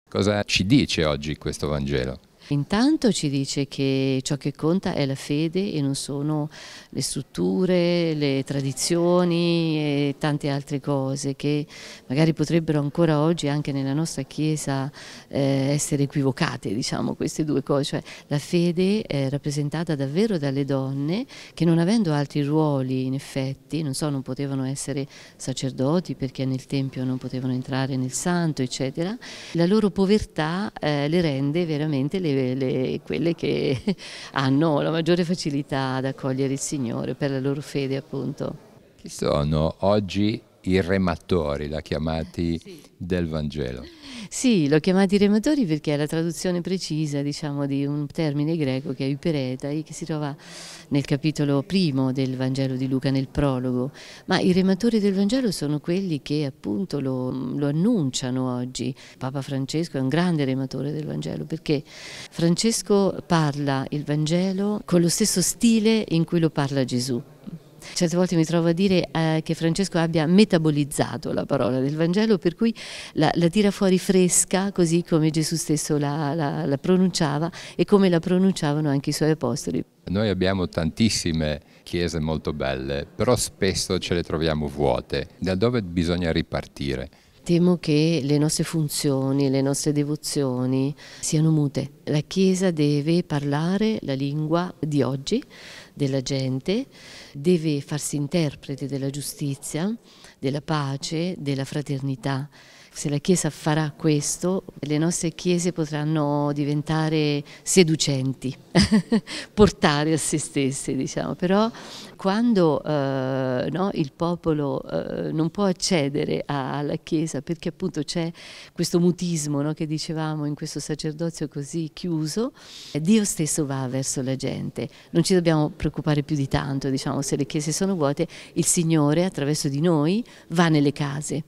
Cosa ci dice oggi questo Vangelo? Intanto ci dice che ciò che conta è la fede e non sono le strutture, le tradizioni e tante altre cose che magari potrebbero ancora oggi anche nella nostra Chiesa essere equivocate, diciamo, queste due cose. Cioè, la fede è rappresentata davvero dalle donne che, non avendo altri ruoli in effetti, non potevano essere sacerdoti perché nel Tempio non potevano entrare nel santo, eccetera, la loro povertà le rende veramente quelle che hanno la maggiore facilità ad accogliere il Signore per la loro fede, appunto. Chi sono oggi i rematori, la chiamati del Vangelo? Sì, l'ho chiamati rematori perché è la traduzione precisa, diciamo, di un termine greco che è hyperetai, che si trova nel capitolo primo del Vangelo di Luca, nel prologo. Ma i rematori del Vangelo sono quelli che appunto lo annunciano oggi. Papa Francesco è un grande rematore del Vangelo perché Francesco parla il Vangelo con lo stesso stile in cui lo parla Gesù. Certe volte mi trovo a dire che Francesco abbia metabolizzato la parola del Vangelo, per cui la tira fuori fresca, così come Gesù stesso la pronunciava e come la pronunciavano anche i suoi apostoli. Noi abbiamo tantissime chiese molto belle, però spesso ce le troviamo vuote. Da dove bisogna ripartire? Temo che le nostre funzioni, le nostre devozioni siano mute. La Chiesa deve parlare la lingua di oggi, della gente, deve farsi interprete della giustizia, della pace, della fraternità. Se la Chiesa farà questo, le nostre chiese potranno diventare seducenti, portare a se stesse, diciamo. Però quando no, il popolo non può accedere alla Chiesa perché appunto c'è questo mutismo, no, che dicevamo, in questo sacerdozio così chiuso, Dio stesso va verso la gente. Non ci dobbiamo preoccupare più di tanto, diciamo, se le chiese sono vuote, il Signore attraverso di noi va nelle case.